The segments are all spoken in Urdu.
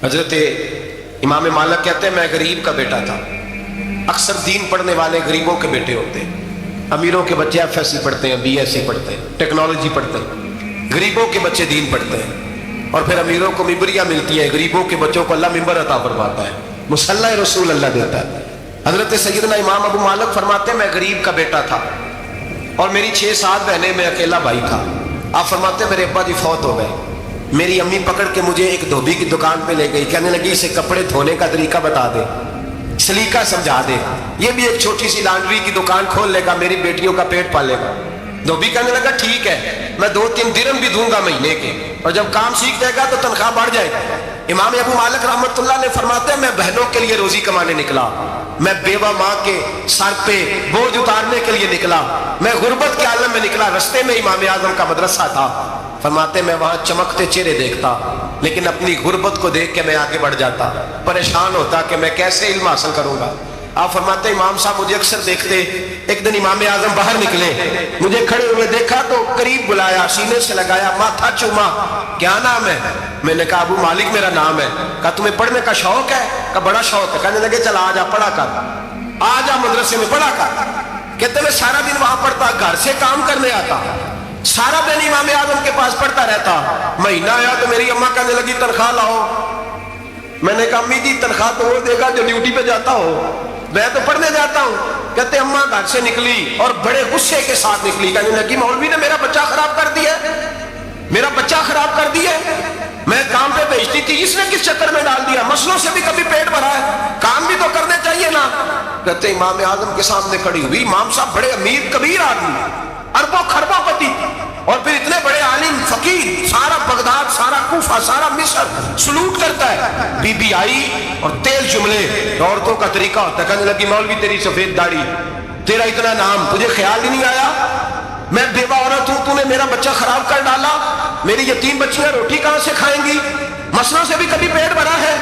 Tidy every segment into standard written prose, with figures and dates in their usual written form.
حضرت امام مالک کہتے ہیں میں غریب کا بیٹا تھا۔ اکثر دین پڑھنے والے غریبوں کے بیٹے ہوتے ہیں، امیروں کے بچے ایف ایس سی پڑھتے ہیں، بی ایس سی پڑھتے ہیں، ٹیکنالوجی پڑھتے ہیں، غریبوں کے بچے دین پڑھتے ہیں، اور پھر امیروں کو ممبریاں ملتی ہیں، غریبوں کے بچوں کو اللہ ممبر عطا فرماتا ہے، مصلی رسول اللہ دیتا ہے۔ حضرت سیدنا امام ابو مالک فرماتے ہیں میں غریب کا بیٹا تھا اور میری 6-7 بہنیں، میں اکیلا بھائی تھا۔ آپ فرماتے ہیں میرے ابا جی فوت ہو گئے، میری امی پکڑ کے مجھے ایک دھوبی کی دکان پہ لے گئی، کہنے لگی اسے کپڑے دھونے کا طریقہ بتا دے، سلیقہ سمجھا دے، یہ بھی ایک چھوٹی سی لانڈری کی دکان کھول لے گا، میری بیٹیوں کا پیٹ پالے گا۔ دھوبی کہنے لگا ٹھیک ہے، میں 2-3 درہم بھی دوں گا مہینے کے، اور جب کام سیکھ جائے گا تو تنخواہ بڑھ جائے گا۔ امام ابو مالک رحمۃ اللہ نے فرماتے ہیں میں بہنوں کے لیے روزی کمانے نکلا، میں بیوہ ماں کے سر پہ بوجھ اتارنے کے لیے نکلا، میں غربت کے عالم میں نکلا۔ رستے میں امام اعظم کا مدرسہ تھا، فرماتے میں وہاں چمکتے چہرے دیکھتا، لیکن اپنی غربت کو دیکھ کے میں آگے بڑھ جاتا، پریشان ہوتا کہ میں کیسے علم حاصل کروں گا۔ آپ فرماتے امام صاحب مجھے اکثر دیکھتے، ایک دن امام اعظم باہر نکلے، مجھے کھڑے ہوئے دیکھا تو قریب بلایا، سینے سے لگایا، ماتھا چوما، کیا نام ہے؟ میں نے کہا ابو مالک میرا نام ہے۔ کہا تمہیں پڑھنے کا شوق ہے؟ کہا بڑا شوق ہے۔ کہنے لگے چل آ جا پڑھا کر، آ جا مدرسے میں پڑھا کر۔ کہتے میں سارا دن وہاں پڑھتا، گھر سے کام کرنے آتا، سارا دن امام اعظم کے پاس پڑھتا رہتا۔ مہینہ آیا تو میری اماں کہنے لگی تنخواہ لاؤ۔ میں نے کہا امی جی تنخواہ تو وہ دے گا جو ڈیوٹی پہ جاتا ہو، میں تو پڑھنے جاتا ہوں۔ کہتے اماں گھر سے نکلی اور بڑے غصے کے ساتھ نکلی، کہنے لگی مولوی نے میرا بچہ خراب کر دیا، میرا بچہ خراب کر دیا، میں کام پہ بھیجتی تھی، اس نے کس چکر میں ڈال دیا، مسلوں سے بھی کبھی پیٹ بھرا ہے، کام بھی تو کرنے چاہیے نا۔ کہتے امام اعظم کے سامنے کھڑی ہوئی، امام صاحب بڑے امیر کبیر آدمی، اربوں خربوں پتی، اور پھر اتنے بڑے عالم فقیر، سارا بغداد، سارا کوفہ، سارا مصر سلوٹ کرتا ہے۔ بی بی آئی اور تیل جملے عورتوں کا طریقہ ہوتا ہے، کہنے لگی مولوی تیری سفید داڑھی، تیرا اتنا نام، تجھے خیال ہی نہیں آیا، میں بیوہ عورت ہوں، تو نے میرا بچہ خراب کر ڈالا، میری یتیم بچیاں روٹی کہاں سے کھائیں گی، مسلوں سے بھی کبھی پیٹ بھرا ہے۔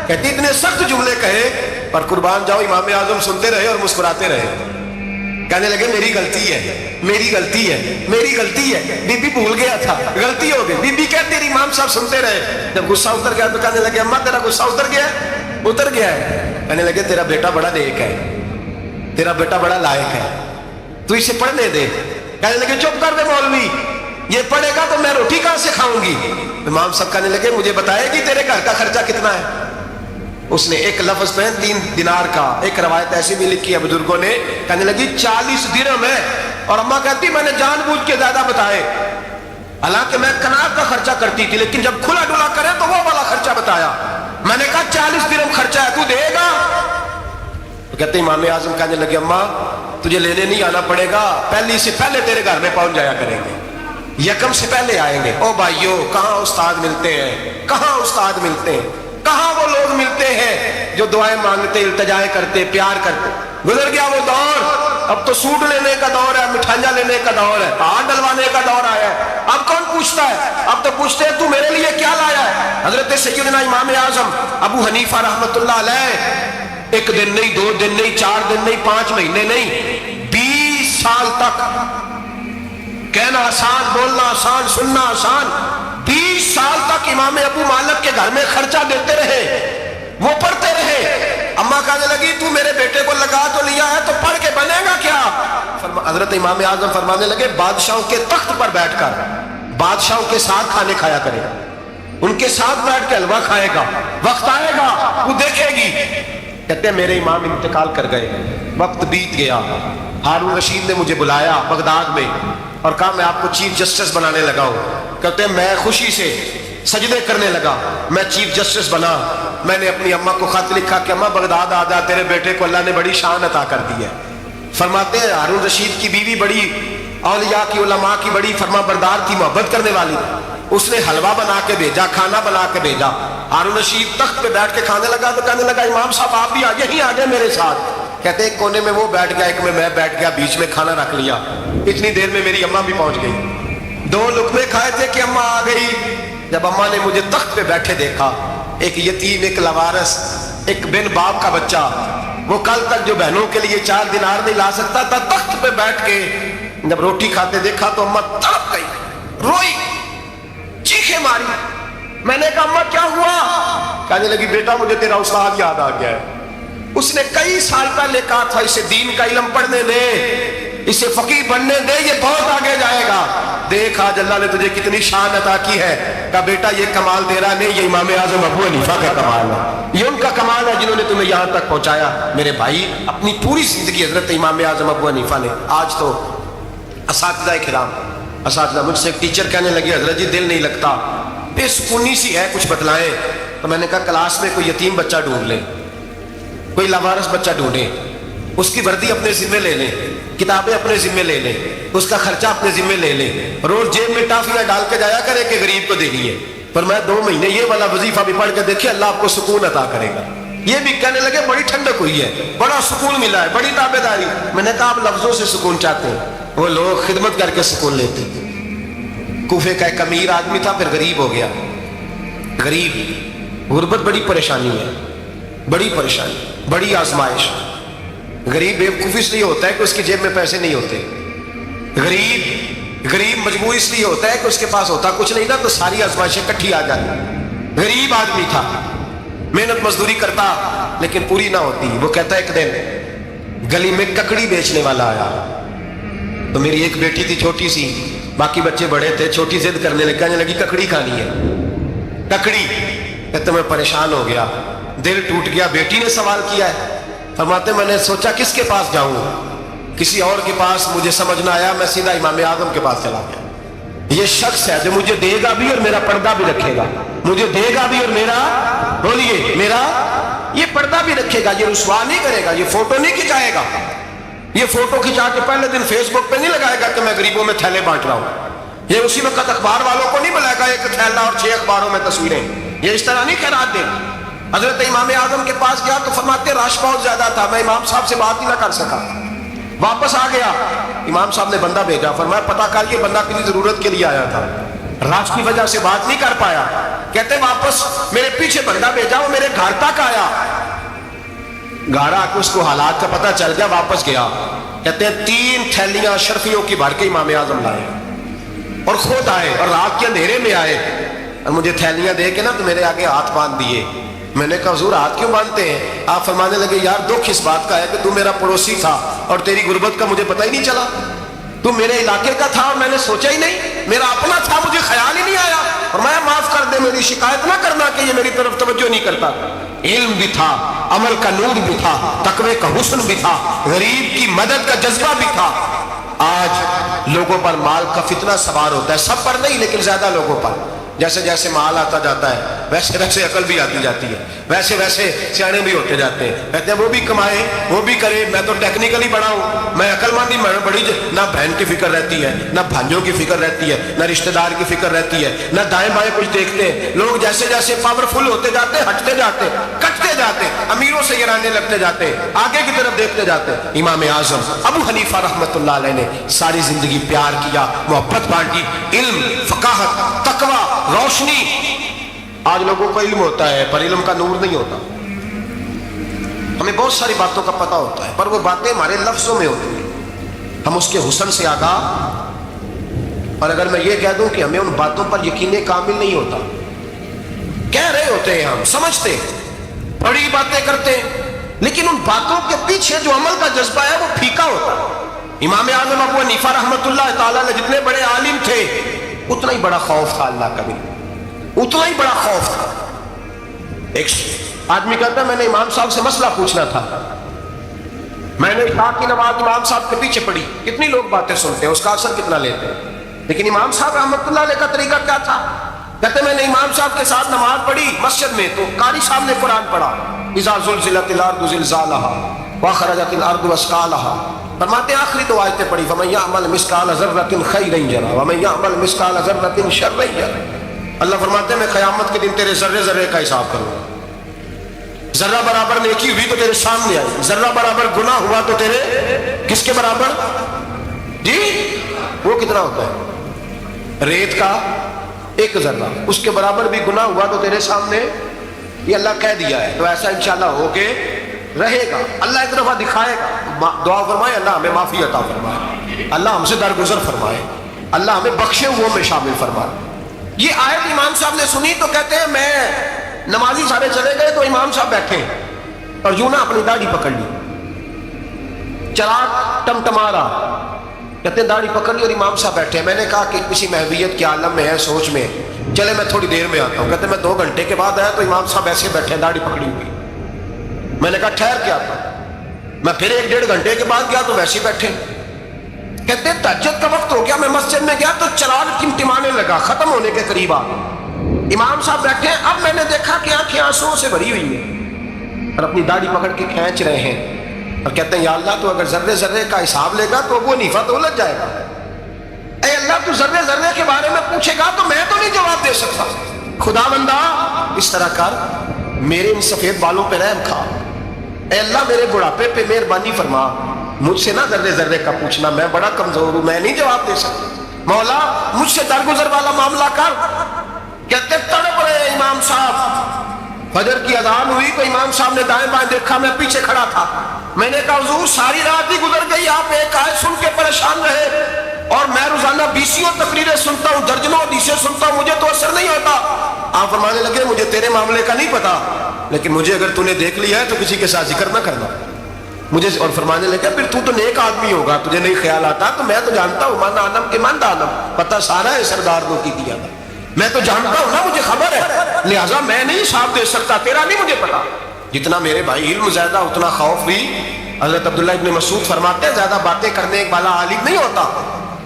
کہتی اتنے سخت جملے کہے پر قربان جاؤ امام اعظم سنتے رہے اور مسکراتے رہے۔ کہنے لگے میری غلطی ہے، میری غلطی ہے، میری غلطی ہے، بی بی بھول گیا تھا، غلطی ہو گئی۔ بی بی کہتی رہی، امام صاحب سنتے رہے۔ جب غصہ اتر گیا تو کہنے لگے اماں تیرا غصہ اتر گیا ہے؟ اتر گیا ہے۔ کہنے لگے تیرا بیٹا بڑا نیک ہے، تیرا بیٹا بڑا لائق ہے، تو اسے پڑھنے دے۔ کہنے لگے چپ کر دے مولوی، یہ پڑھے گا تو میں روٹی کہاں سے کھاؤں گی۔ امام صاحب کہنے لگے مجھے بتائے گی تیرے گھر کا خرچہ کتنا ہے؟ اس نے ایک لفظ پہ 3 دینار کا، ایک روایت ایسی بھی لکھی ہے بزرگوں نے، کہنے لگی 40 درہم ہے، اور اماں کہتی میں نے جان بوجھ کے زیادہ بتائے، حالانکہ میں کنات کا خرچہ کرتی تھی، لیکن جب کھلا ڈلا کرے تو وہ والا خرچہ بتایا۔ میں نے کہا 40 درہم خرچہ ہے، تو دے گا؟ تو کہتے امام اعظم کہنے لگے اماں تجھے لینے نہیں آنا پڑے گا، پہلی سے پہلے تیرے گھر میں پہنچ جایا کریں گے، یکم سے پہلے آئیں گے۔ او بھائیو کہاں استاد ملتے ہیں، کہاں استاد ملتے ہیں، کہاں وہ لوگ ملتے ہیں جو دعائیں مانگتے، التجائیں کرتے، پیار کرتے۔ گزر گیا وہ دور، اب تو سوٹ لینے کا دور ہے، مٹھائیاں لینے کا دور ہے، ہاتھ ڈلوانے کا دور آیا ہے۔ اب کون پوچھتا ہے؟ اب تو پوچھتے ہیں تو میرے لیے کیا لایا ہے۔ حضرت سیدنا امام اعظم ابو حنیفہ رحمۃ اللہ علیہ 1 دن نہیں، 2 دن نہیں، 4 دن نہیں، 5 مہینے نہیں، 20 سال تک، کہنا آسان، بولنا آسان، سننا آسان، 20 سال تک امام ابو مالک کے گھر میں خرچہ دیتے رہے، وہ پڑھتے رہے۔ اماں کہنے لگی تو میرے بیٹے کو لگا تو لیا ہے تو پڑھ کے بنے گا کیا؟ حضرت امام اعظم فرمانے لگے بادشاہوں کے تخت پر بیٹھ کر بادشاہوں کے ساتھ کھانے کھایا کرے گا، ان کے ساتھ بیٹھ کے حلوہ کھائے گا، وقت آئے گا وہ دیکھے گی۔ کہتے ہیں میرے امام انتقال کر گئے، وقت بیت گیا، ہارون رشید نے مجھے بلایا بغداد میں اور کہا میں آپ کو چیف جسٹس بنانے لگا ہوں۔ کہتے ہیں میں خوشی سے سجدے کرنے لگا، میں چیف جسٹس بنا۔ میں نے اپنی اماں کو خط لکھا کہ اماں بغداد آ جا، تیرے بیٹے کو اللہ نے بڑی شان عطا کر دی ہے۔ فرماتے ہیں ہارون رشید کی بیوی بڑی اولیاء کی، علماء کی بڑی فرما بردار تھی، محبت کرنے والی، اس نے حلوہ بنا کے بھیجا، کھانا بنا کے بھیجا۔ ہارون رشید تخت پہ بیٹھ کے کھانے لگا تو کہنے لگا امام صاحب آپ بھی یہیں آ جائیں میرے ساتھ۔ کہتے ہیں ایک کونے میں وہ بیٹھ گیا، ایک میں بیٹھ گیا، بیچ میں کھانا رکھ لیا۔ اتنی دیر میں میری اماں بھی پہنچ گئی، 2 لقمے کھائے تھے کہ اماں آ گئی۔ جب اماں نے مجھے تخت پہ بیٹھے دیکھا، ایک یتیم، ایک لوارث، ایک بن باپ کا بچہ، وہ کل تک جو بہنوں کے لیے 4 دینار نہیں لا سکتا تھا، تخت پہ بیٹھ کے جب روٹی کھاتے دیکھا تو اماں تڑپ گئی، روئی، چیخیں ماری۔ میں نے کہا اماں کیا ہوا؟ کہنے لگی بیٹا مجھے تیرا استاد یاد آ گیا ہے، اس نے کئی سال پہلے کہا تھا اسے دین کا علم پڑھنے دے، اسے فقیہ بننے دے، یہ بہت آگے جائے گا۔ دیکھ آج اللہ نے تجھے کتنی شان عطا کی ہے۔ کہا بیٹا یہ کمال تیرا نہیں، یہ امام اعظم ابو حنیفہ کا کمال ہے، یہ ان کا کمال ہے جنہوں نے تمہیں یہاں تک پہنچایا۔ میرے بھائی اپنی پوری زندگی حضرت امام اعظم ابو حنیفہ نے، آج تو اساتذہ کرام، اساتذہ مجھ سے ایک ٹیچر کہنے لگے حضرت جی دل نہیں لگتا، بے سکونی سی ہے، کچھ بتلائیں۔ تو میں نے کہا کلاس میں کوئی یتیم بچہ ڈھونڈ لیں، کوئی لاوارث بچہ ڈھونڈیں، اس کی وردی اپنے ذمہ لے لیں، کتابیں اپنے ذمہ لے لیں، اس کا خرچہ اپنے ذمہ لے لیں، روز جیب میں ٹافیاں ڈال کے جایا کرے کہ غریب کو دینی ہے۔ پر میں 2 مہینے یہ والا وظیفہ بھی پڑھ کے دیکھیں، اللہ آپ کو سکون عطا کرے گا۔ یہ بھی کہنے لگے بڑی ٹھنڈک ہوئی ہے، بڑا سکون ملا ہے، بڑی تابع داری۔ میں نے کہا آپ لفظوں سے سکون چاہتے ہیں، وہ لوگ خدمت کر کے سکون لیتے ہیں۔ کوفے کا ایک امیر آدمی تھا، پھر غریب ہو گیا۔ غریب، غربت بڑی پریشانی ہے، بڑی پریشانی، بڑی آزمائش۔ غریب بیوقوف اس لیے ہوتا ہے کہ اس کی جیب میں پیسے نہیں ہوتے، غریب مجبور اس لیے ہوتا ہے کہ اس کے پاس ہوتا کچھ نہیں نا، تو ساری آزمائشیں کٹھی آ جاتی۔ غریب آدمی تھا، محنت مزدوری کرتا لیکن پوری نہ ہوتی۔ وہ کہتا ہے ایک دن گلی میں ککڑی بیچنے والا آیا، تو میری ایک بیٹی تھی چھوٹی سی، باقی بچے بڑے تھے، چھوٹی ضد کرنے لگی، کہنے لگی ککڑی کھانی ہے، ککڑی۔ کہتے میں پریشان ہو گیا، دل ٹوٹ گیا، بیٹی نے سوال کیا ہے۔ فرماتے میں نے سوچا کس کے پاس جاؤں، کسی اور کے پاس مجھے سمجھ نہ آیا، میں سیدھا امام اعظم کے پاس چلا گیا۔ یہ شخص ہے جو مجھے دے گا بھی اور میرا پردہ بھی رکھے گا، مجھے دے گا بھی اور میرا، بولیے، میرا یہ پردہ بھی رکھے گا، یہ رسوا نہیں کرے گا، یہ فوٹو نہیں کھچائے گا، یہ فوٹو کھچا کے پہلے دن فیس بک پہ نہیں لگائے گا کہ میں غریبوں میں تھیلے بانٹ رہا ہوں، یہ اسی وقت اخبار والوں کو نہیں بلائے گا ایک تھیلا اور 6 اخباروں میں تصویریں، یہ اس طرح نہیں خیرات دے۔ حضرت امام اعظم کے پاس گیا تو فرماتے رش بہت زیادہ تھا، میں امام صاحب سے بات ہی نہ کر سکا، واپس آ گیا۔ امام صاحب نے بندہ بھیجا، فرمایا پتہ کر یہ بندہ کسی ضرورت کے لیے آیا تھا، رش کی وجہ سے بات نہیں کر پایا۔ کہتے واپس میرے پیچھے بندہ بھیجا، وہ میرے گھر تک آیا، گھر آ کے اس کو حالات کا پتہ چل گیا، واپس گیا۔ کہتے ہیں 3 تھیلیاں اشرفیوں کی بھر کے امام اعظم لائے اور خود آئے اور رات کے اندھیرے میں آئے اور مجھے تھیلیاں دے کے نا تو میرے آگے ہاتھ باندھ دیے۔ میں نے کہا حضور ہاتھ کیوں باندھتے ہیں؟ آپ فرمانے لگے یار دکھ اس بات کا ہے کہ تو میرا پڑوسی تھا اور تیری غربت کا مجھے پتہ ہی نہیں چلا، تو میرے علاقے کا تھا اور میں نے سوچا ہی نہیں، میرا اپنا تھا مجھے خیال ہی نہیں آیا، اور میں معاف کر دے، میری شکایت نہ کرنا کہ یہ میری طرف توجہ نہیں کرتا۔ علم بھی تھا، عمل کا نور بھی تھا، تقوی کا حسن بھی تھا، غریب کی مدد کا جذبہ بھی تھا۔ آج لوگوں پر مال کا فتنہ سوار ہوتا ہے، سب پر نہیں لیکن زیادہ لوگوں پر۔ جیسے جیسے مال آتا جاتا ہے ویسے ویسے عقل بھی آتی جاتی ہے، ویسے ویسے سیانے بھی ہوتے جاتے ہیں۔ کہتے ہیں وہ بھی کمائے وہ بھی کرے، میں تو ٹیکنیکلی بڑا ہوں، میں عقل مندی میں بڑی، نہ بہن کی فکر رہتی ہے، نہ بھانجوں کی فکر رہتی ہے، نہ رشتہ دار کی فکر رہتی ہے، نہ دائیں بائیں کچھ دیکھتے ہیں۔ لوگ جیسے جیسے پاورفل ہوتے جاتے ہیں ہٹتے جاتے ہیں، کٹتے جاتے ہیں، امیروں سے گرانے لگتے جاتے ہیں، آگے کی طرف دیکھتے جاتے ہیں۔ امام اعظم ابو حنیفہ رحمۃ اللہ علیہ نے ساری زندگی پیار کیا، محبت بانٹی، علم، فقاہت، تقوی، روشنی۔ آج لوگوں کو علم ہوتا ہے پر علم کا نور نہیں ہوتا، ہمیں بہت ساری باتوں کا پتہ ہوتا ہے پر وہ باتیں ہمارے لفظوں میں ہوتی ہیں، ہم اس کے حسن سے آگاہ۔ اور اگر میں یہ کہہ دوں کہ ہمیں ان باتوں پر یقین کامل نہیں ہوتا، کہہ رہے ہوتے ہیں، ہم سمجھتے بڑی باتیں کرتے ہیں لیکن ان باتوں کے پیچھے جو عمل کا جذبہ ہے وہ پھیکا ہوتا ہے۔ امام اعظم ابو حنیفہ رحمۃ اللہ تعالیٰ نے جتنے بڑے عالم تھے اتنا ہی بڑا خوف تھا اللہ کا بھی، اتنا ہی بڑا خوف تھا۔ ایک آدمی کہتا ہے میں نے امام صاحب سے مسئلہ پوچھنا تھا، میں نے عشاء کی نماز امام صاحب کے پیچھے پڑھی، کتنی لوگ باتیں سنتے ہیں، اس کا اثر کتنا لیتے ہیں، لیکن امام صاحب رحمۃ اللہ علیہ کا طریقہ کیا تھا؟ کہتے میں نے امام صاحب کے ساتھ نماز پڑھی مسجد میں تو قاری صاحب نے قرآن پڑھا، اذا زلزلت الارض زلزالها واخرجت الارض اثقالها، فرماتے ہیں آخری 2 آیتیں پڑھی، فمن يعمل مثقال ذرة خيرا يره ومن يعمل مثقال ذرة شرا يره۔ اللہ فرماتے ہیں میں قیامت کے دن تیرے ذرے ذرے کا حساب کروں گا، ذرہ برابر نیکی ہوئی تو تیرے سامنے آئی، ذرہ برابر گناہ ہوا تو تیرے کس کے برابر؟ جی وہ کتنا ہوتا ہے؟ ریت کا 1 ذرہ، اس کے برابر بھی گناہ ہوا تو تیرے سامنے، یہ اللہ کہہ دیا ہے، تو ایسا انشاءاللہ ہو کے رہے گا۔ اللہ ایک دفعہ دکھائے گا، دعا فرمائے اللہ ہمیں معافی عطا فرمائے، اللہ ہم سے درگزر فرمائے، اللہ ہمیں بخشے ہوئے میں شامل فرمائے۔ یہ آیت امام صاحب نے سنی تو کہتے ہیں میں نمازی سارے چلے گئے تو امام صاحب بیٹھے اور یوں نہ اپنی داڑھی پکڑ لی, چراغ ٹمٹما رہا, کہتے ہیں داڑھی پکڑ لی اور امام صاحب بیٹھے. میں نے کہا کہ کسی محویت کے عالم میں ہے, سوچ میں, چلے میں تھوڑی دیر میں آتا ہوں. کہتے میں 2 گھنٹے کے بعد آیا تو امام صاحب ایسے بیٹھے داڑھی پکڑی ہوئی. میں نے کہا ٹھہر کے آتا ہوں. میں پھر 1-1.5 گھنٹے کے بعد گیا تو ویسے بیٹھے. کہتے ہیں تہجد کا وقت ہو گیا, میں مسجد میں گیا تو چراغ ٹمٹمانے لگا, ختم ہونے کے قریب آ گیا. امام صاحب بیٹھے ہیں. اب میں نے دیکھا کہ آنکھیں آنسوؤں سے بھری ہوئی ہیں اور اپنی داڑھی پکڑ کے کھینچ رہے ہیں اور کہتے ہیں یا اللہ تو اگر ذرے ذرے کا حساب لے گا تو ابو حنیفہ تو الجھ جائے گا. اے اللہ تو ذرے ذرے کے بارے میں پوچھے گا تو میں تو نہیں جواب دے سکتا. خدا بندہ اس طرح کر, میرے ان سفید بالوں پہ رحم کھا. اے اللہ میرے بڑھاپے پہ مہربانی فرما, مجھ سے نہ ذرے ذرے کا پوچھنا, میں بڑا کمزور ہوں, میں نہیں جواب دے سکتا. مولا مجھ سے درگزر والا معاملہ کر. کہتے تڑپ رہے امام صاحب. فجر کی اذان ہوئی تو امام صاحب نے دائیں بائیں دیکھا, میں پیچھے کھڑا تھا. میں نے کہا حضور ساری رات ہی گزر گئی, آپ ایک آیت سن کے پریشان رہے اور میں روزانہ 20 تقریریں سنتا ہوں, درجنوں حدیثیں سنتا ہوں, مجھے تو اثر نہیں ہوتا. آپ فرمانے لگے مجھے تیرے معاملے کا نہیں پتا, لیکن مجھے اگر تو نے دیکھ لیا ہے تو کسی کے ساتھ ذکر نہ کرنا مجھے. اور فرمانے لگے پھر تو نیک آدمی ہوگا, تجھے نہیں خیال آتا. تو میں تو جانتا ہوں من عالم کے من عالم, پتہ سارا ہے سردار نے کی دیا تھا, میں تو جانتا ہوں نا, مجھے خبر ہے, لہٰذا میں نہیں حساب دے سکتا, تیرا نہیں مجھے پتا. جتنا میرے بھائی علم زیادہ اتنا خوف بھی. حضرت عبداللہ ابن مسعود فرماتے ہیں زیادہ باتیں کرنے والا عالم نہیں ہوتا,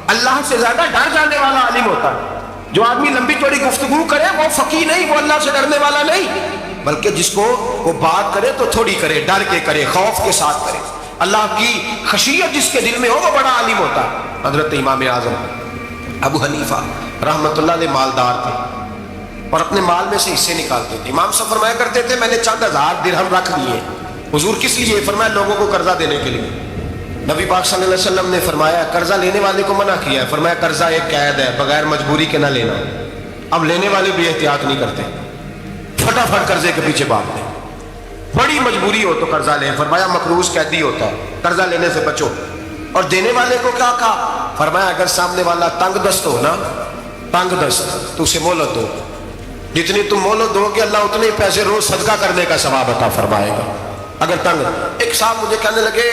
اللہ سے زیادہ ڈر جانے والا عالم ہوتا ہے. جو آدمی لمبی چوڑی گفتگو کرے وہ فقیہ نہیں, وہ اللہ سے ڈرنے والا نہیں, بلکہ جس کو وہ بات کرے تو تھوڑی کرے, ڈر کے کرے, خوف کے ساتھ کرے. اللہ کی خشیت جس کے دل میں ہو وہ بڑا عالم ہوتا ہے. حضرت امام اعظم ابو حنیفہ رحمۃ اللہ علیہ مالدار تھے اور اپنے مال میں سے حصے نکالتے تھے. امام صاحب فرمایا کرتے تھے میں نے چند ہزار درہم رکھ دیے. حضور کس لیے؟ فرمایا لوگوں کو قرضہ دینے کے لیے. نبی پاک صلی اللہ علیہ وسلم نے فرمایا قرضہ لینے والے کو منع کیا ہے, فرمایا قرضہ ایک قید ہے, بغیر مجبوری کے نہ لینا. اب لینے والے بھی احتیاط نہیں کرتے, فٹافٹ قرضے کے پیچھے بھاگتے. بڑی مجبوری ہو تو قرضہ لیں, فرمایا مقروض قیدی ہوتا ہے, قرضہ لینے سے بچو. اور دینے والے کو کیا کہا؟ فرمایا اگر سامنے والا تنگ دست ہو نا, تنگ دست, تو اسے مہلت دو. جتنی تم مہلت دو گے اللہ اتنے پیسے روز صدقہ کرنے کا ثواب عطا فرمائے گا. اگر تنگ. ایک صاحب مجھے کہنے لگے,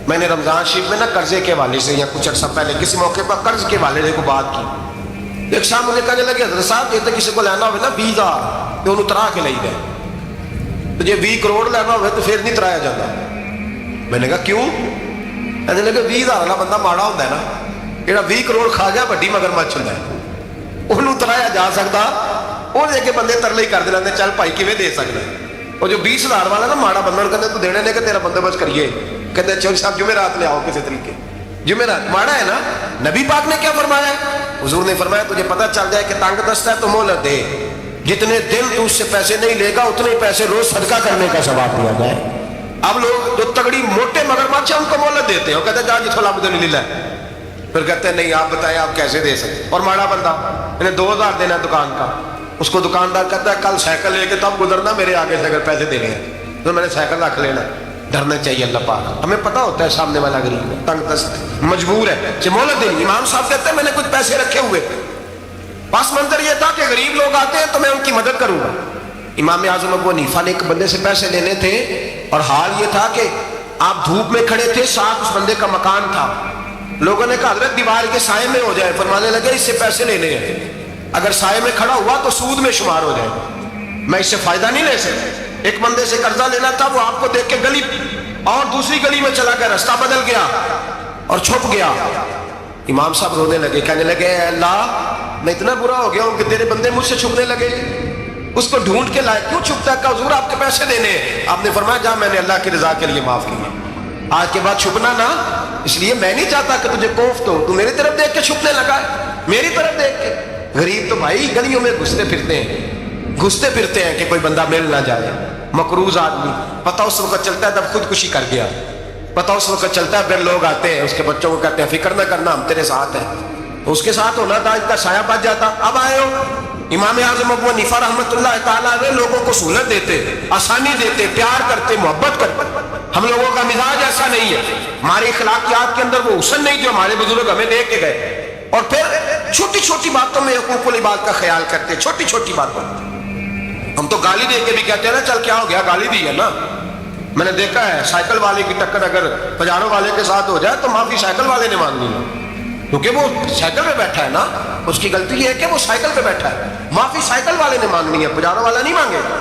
میں نے رمضان شریف میں نا قرضے کے حوالے سے یا کچھ عرصہ پہلے کسی موقع پر قرض کے حوالے سے کو بات کی. ایک صاحب مجھے کہنے لگے حضرت صاحب یہ تو کسی کو لینا ہوئے نا 20,000 تو انہوں ترا کے لئی گئے, تو جی 20 کروڑ لینا ہوئے تو پھر نہیں ترایا جاتا. میں نے کہا کیوں؟ کہنے لگے 20,000 والا بندہ ماڑا ہوتا ہے نا, جہاں 20 کروڑ کھا گیا بڑی مگرمچھ ہوتا ہے, انہوں ترایا جا سکتا. وہ لے کے بندے ترلے ہی کرتے رہتے چل بھائی کیویں دے سکتا ہے. اور جو 20,000 والا نا ماڑا بندہ کہتے تو دینے نے کہ تیرا بندوبست کریے, کہتے چل صاحب جمعرات لے آؤ کسی طریقے. جمعرات ماڑا ہے نا. نبی پاک نے کیا فرمایا؟ حضور نے فرمایا تجھے پتہ چل جائے کہ تنگ دست ہے تو مہلت دے, جتنے دن تو اس سے پیسے نہیں لے گا اتنے پیسے روز صدقہ کرنے کا ثواب دیا جائے. اب لوگ جو تگڑی موٹے مگرمچھ ہیں ان کو مہلت دیتے ہیں, وہ کہتے ہیں جا جتھو لب دے نہیں لے, پھر کہتے ہیں نہیں آپ بتائیں آپ کیسے دے سکتے. اور ماڑا بندہ انہیں 2,000 دینا دکان کا, اس کو دکاندار کہتا ہے کل سائیکل لے کے تب گزرنا میرے آگے سے اگر پیسے دینے ہیں تو میں نے سائیکل رکھ لینا. ڈرنا چاہیے اللہ پاک, ہمیں پتہ ہوتا ہے سامنے والا غریب ہے, تنگ دست مجبور ہے, مہلت دینی. امام صاحب کہتے ہیں میں نے کچھ پیسے رکھے ہوئے, پس منظر یہ تھا کہ غریب لوگ آتے ہیں تو میں ان کی مدد کروں گا. امام اعظم ابو حنیفہ نے ایک بندے سے پیسے لینے تھے اور حال یہ تھا کہ آپ دھوپ میں کھڑے تھے, ساتھ اس بندے کا مکان تھا. لوگوں نے کہا حضرت دیوار کے سائے میں ہو جائے. فرمانے لگے اس سے پیسے لینے ہیں, اگر سائے میں کھڑا ہوا تو سود میں شمار ہو جائے, میں اس سے فائدہ نہیں لے سکتا. ایک بندے سے قرضہ لینا تھا, وہ آپ کو دیکھ کے گلی اور دوسری گلی میں چلا گیا, رستہ بدل گیا اور چھپ گیا. امام صاحب رونے لگے, کہنے لگے اے اللہ میں اتنا برا ہو گیا ہوں کہ تیرے بندے مجھ سے چھپنے لگے, اس کو ڈھونڈ کے لائے, کیوں چھپتا ہے؟ کہ حضور آپ کے پیسے دینے ہیں. آپ نے فرمایا جا میں نے اللہ کی رضا کے لیے معاف کیا, آج کے بعد چھپنا نہ. اس لیے میں نہیں چاہتا کہ تجھے کوفت ہو, تو میری طرف دیکھ کے چھپنے لگا ہے, میری طرف دیکھ کے. غریب تو بھائی گلیوں میں گھستے پھرتے ہیں کہ کوئی بندہ مل نہ جائے. مقروض آدمی پتہ اس وقت چلتا ہے جب خودکشی کر گیا, پتہ اس وقت چلتا ہے پھر لوگ آتے ہیں اس کے بچوں کو کہتے ہیں فکر نہ کرنا ہم تیرے ساتھ ہیں. تو اس کے ساتھ ہونا تھا, اس کا سایہ بچ جاتا. اب آئے ہو امام اعظم ابو حنیفہ رحمۃ اللہ تعالیٰ نے لوگوں کو سہولت دیتے, آسانی دیتے, پیار کرتے, محبت کرتے. ہم لوگوں کا مزاج ایسا نہیں ہے, ہماری اخلاقیات کے اندر وہ حسن نہیں جو ہمارے بزرگ ہمیں دے کے گئے. اور پھر چھوٹی چھوٹی باتوں میں حقوق العباد کا خیال کرتے, چھوٹی چھوٹی باتوں. ہم تو گالی دے کے بھی کہتے ہیں نا چل کیا ہو گیا, گالی دی ہے نا. میں نے دیکھا ہے سائیکل والے کی ٹکر اگر پجارو والے کے ساتھ ہو جائے تو معافی سائیکل والے نے مانگنی ہے, کیونکہ وہ سائیکل پہ بیٹھا ہے نا. اس کی غلطی یہ ہے کہ وہ سائیکل پہ بیٹھا ہے, معافی سائیکل والے نے مانگنی ہے, پجارو والا نہیں مانگے گا.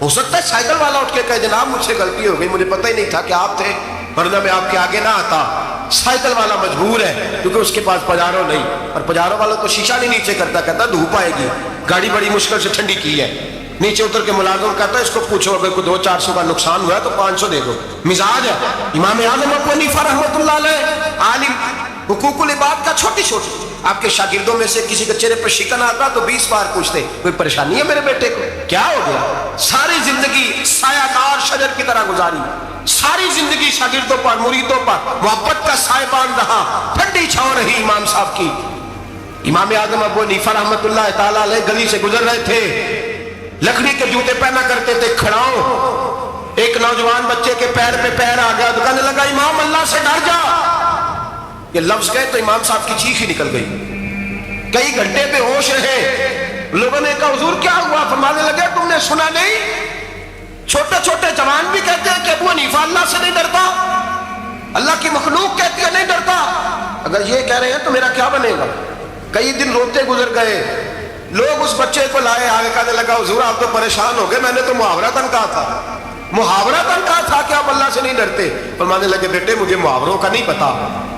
ہو سکتا ہے سائیکل والا اٹھ کے کہے جناب مجھ سے غلطی ہو گئی, مجھے پتہ ہی نہیں تھا کہ آپ تھے, ورنہ میں آپ کے آگے نہ آتا. سائیکل والا مجبور ہے کیونکہ اس کے پاس پجارو نہیں, اور پجارو والا تو شیشہ نہیں نیچے کرتا, کہتا دھوپ آئے گی, گاڑی بڑی مشکل سے ٹھنڈی کی ہے. نیچے اتر کے ملازم کہتا ہے اس کو پوچھو اگر کوئی 200-400 کا نقصان ہوا ہے تو 500 دے دو. مزاج ہے. امام اعظم ابو حنیفہ رحمۃ اللہ علیہ عالم, حقوق العباد کا چھوٹی چھوٹی, آپ کے شاگردوں میں سے کسی کے چہرے پر شکن آتا تو 20 بار پوچھتے کوئی پریشانی ہے میرے بیٹے کو, کیا ہو گیا. ساری زندگی سایہ دار شجر کی طرح گزاری, ساری زندگی شاگردوں پر مریدوں پر محبت کا سائبان رہا, ٹھنڈی چھاؤں رہی امام صاحب کی. امام اعظم ابو حنیفہ رحمۃ اللہ تعالی علیہ گلی سے گزر رہے تھے, لکڑی کے جوتے پہنا کرتے تھے, کھڑاؤں. ایک نوجوان بچے کے پیر پہ پیر آ گیا تو کہنے لگا امام اللہ سے ڈر جا. یہ لفظ گئے تو امام صاحب کی چیخ ہی نکل گئی. کئی گھنٹے بے ہوش رہے. لوگوں نے کہا حضور کیا ہوا؟ فرمانے لگے تم نے سنا نہیں, چھوٹے چھوٹے جوان بھی کہتے ہیں کہ ابو حنیفہ اللہ سے نہیں ڈرتا, اللہ کی مخلوق کہتی ہے نہیں ڈرتا. اگر یہ کہہ رہے ہیں تو میرا کیا بنے گا. کئی دن روتے گزر گئے. لوگ اس بچے کو لائے, آگے کہنے لگا حضور آپ تو پریشان ہو گئے, میں نے تو محاورتاً کہا تھا, محاورتاً کہا تھا کہ آپ اللہ سے نہیں ڈرتے. فرمانے لگے بیٹے مجھے محاوروں کا نہیں پتا,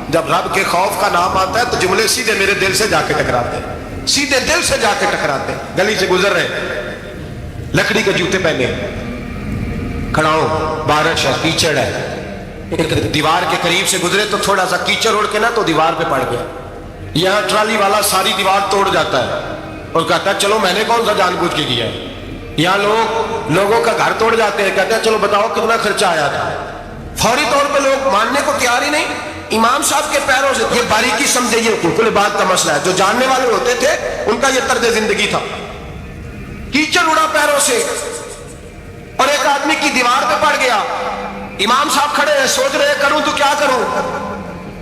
جب رب کے خوف کا نام آتا ہے تو جملے سیدھے میرے دل سے جا کے ٹکراتے ہیں, سیدھے دل سے جا کے ٹکراتے ہیں. گلی سے گزر رہے, لکڑی کے جوتے پہنے, کھڑاؤں, بارش ہے, کیچڑ ہے. ایک دیوار کے قریب سے گزرے تو تھوڑا سا کیچڑ اڑ کے نا تو دیوار پہ پڑ گیا. یہاں ٹرالی والا ساری دیوار توڑ جاتا ہے اور کہتا ہے چلو میں نے کون سا جان بوجھ کے کیا ہے. یہاں لوگوں کا گھر توڑ جاتے ہیں, کہتے ہیں چلو بتاؤ کتنا خرچہ آیا تھا. فوری طور پہ لوگ ماننے کو تیار ہی نہیں. امام صاحب کے پیروں سے, یہ باریکی سمجھے, یہ حقوق العباد کا مسئلہ ہے. جو جاننے والے ہوتے تھے ان کا یہ طرز زندگی تھا. کیچڑ اڑا پیروں سے اور ایک آدمی کی دیوار پہ پڑ گیا. امام صاحب کھڑے ہیں, سوچ رہے کروں تو کیا کروں.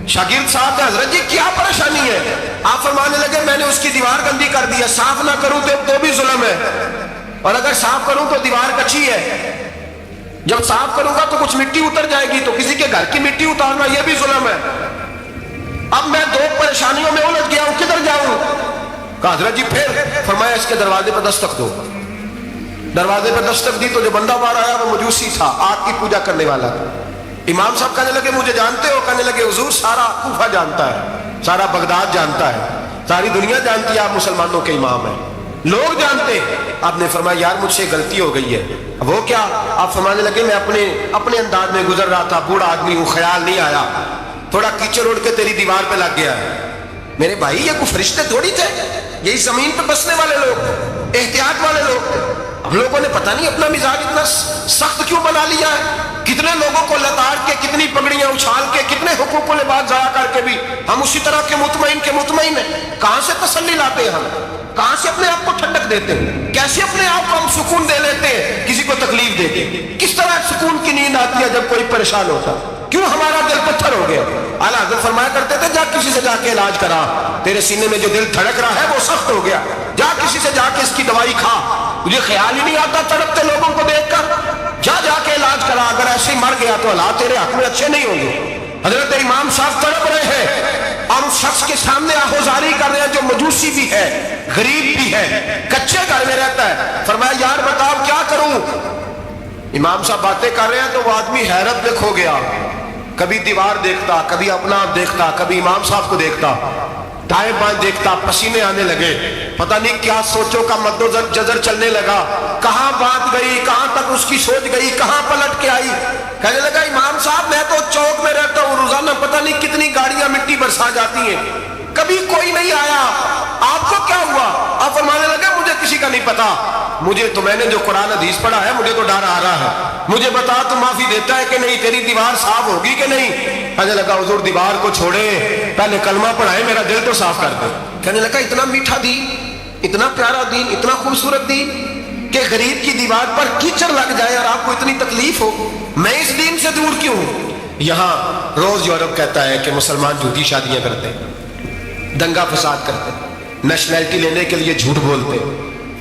شاگرد صاحب کا حضرت جی کیا پریشانی ہے؟ آپ فرمانے لگے میں نے اس کی دیوار گندی کر دی ہے, صاف نہ کروں تو بھی ظلم ہے, اور اگر صاف کروں تو دیوار کچی ہے. جب صاف کروں گا تو کچھ مٹی اتر جائے گی, تو کسی کے گھر کی مٹی اتارنا یہ بھی ظلم ہے. اب میں دو پریشانیوں میں الجھ گیا ہوں, کدھر جاؤں؟ کہا حضرت جی پھر. فرمایا اس کے دروازے پر دستک دو. دروازے پر دستک دی تو جو بندہ باہر آیا وہ مجوسی تھا, آگ کی پوجا کرنے والا تھا. امام صاحب کہنے لگے مجھے جانتے ہو؟ کہنے لگے حضور سارا کوفہ جانتا ہے, سارا بغداد جانتا ہے, ساری دنیا جانتی ہے آپ مسلمانوں کے امام ہیں, لوگ جانتے. آپ نے فرمایا یار مجھ سے غلطی ہو گئی ہے. وہ کیا؟ آپ فرمانے لگے میں اپنے انداز میں گزر رہا تھا, بوڑھا آدمی ہوں, خیال نہیں آیا, تھوڑا کیچڑ اڑ کے تیری دیوار پہ لگ گیا ہے. میرے بھائی یہ کوئی فرشتے تھوڑی تھے, یہی زمین پہ بسنے والے لوگ, احتیاط والے لوگ تھے. ہم لوگوں نے پتہ نہیں اپنا مزاج اتنا سخت کیوں بنا لیا ہے. کتنے لوگوں کو لتاڑ کے, کتنی پگڑیاں اچھال کے, کتنے حقوق العباد ضائع کر کے بھی ہم اسی طرح کے مطمئن ہیں. کہاں سے تسلی لاتے ہیں ہم, کہاں سے اپنے آپ کو ٹھنڈک دیتے ہیں, کیسے اپنے آپ کو ہم سکون دے لیتے ہیں کسی کو تکلیف دے کے. کس طرح سکون کی نیند آتی ہے جب کوئی پریشان ہوتا, کیوں ہمارا دل پتھر ہو گیا. اعلیٰ حضرت فرمایا کرتے تھے جا کسی سے جا کے علاج کرا, تیرے سینے میں جو دل دھڑک رہا ہے وہ سخت ہو گیا, جا کسی سے جا کے اس کی دوائی کھا, مجھے خیال ہی نہیں آتا تڑپتے لوگوں کو دیکھ کر, جا کے علاج کرا, اگر ایسے ہی مر گیا تو حالات تیرے حق میں اچھے نہیں ہوں گے. حضرت امام صاحب تڑپ رہے ہیں اور اس شخص کے سامنے آہوزاری کر رہے ہیں جو مجوسی بھی ہے, غریب بھی ہے, کچے گھر میں رہتا ہے. فرمایا یار بتاؤ کیا کروں. امام صاحب باتیں کر رہے ہیں تو وہ آدمی حیرت میں کھو گیا, کبھی دیوار دیکھتا, کبھی اپنا آپ دیکھتا, کبھی امام صاحب کو دیکھتا, دائیں بائیں دیکھتا, پسینے آنے لگے, پتہ نہیں کیا سوچوں کا مد و جزر چلنے لگا, کہاں بات گئی, کہاں تک اس کی سوچ گئی, کہاں پلٹ کے آئی. کہنے لگا امام صاحب میں تو چوک میں رہتا ہوں, روزانہ پتہ نہیں کتنی گاڑیاں مٹی برسا جاتی ہیں, کبھی کوئی نہیں آیا, آپ کو کیا ہوا؟ آپ فرمانے لگے مجھے کسی کا نہیں پتا, مجھے تو میں نے جو قرآن حدیث پڑھا ہے مجھے تو ڈر آ رہا ہے, مجھے بتا تو معافی دیتا ہے کہ نہیں, تیری دیوار صاف ہوگی کہ نہیں. کہنے لگا حضور دیوار کو چھوڑے, پہلے کلمہ پڑھائے, میرا دل تو صاف کر دے. کہنے لگا اتنا میٹھا دین, اتنا پیارا دین, اتنا خوبصورت دین کہ غریب کی دیوار پر کیچڑ لگ جائے اور آپ کو اتنی تکلیف ہو, میں اس دین سے دور کیوں ہوں. یہاں روز یورپ کہتا ہے کہ مسلمان جھوٹی شادیاں کرتے, دنگا فساد کرتے, نیشنلٹی لینے کے لیے جھوٹ بولتے,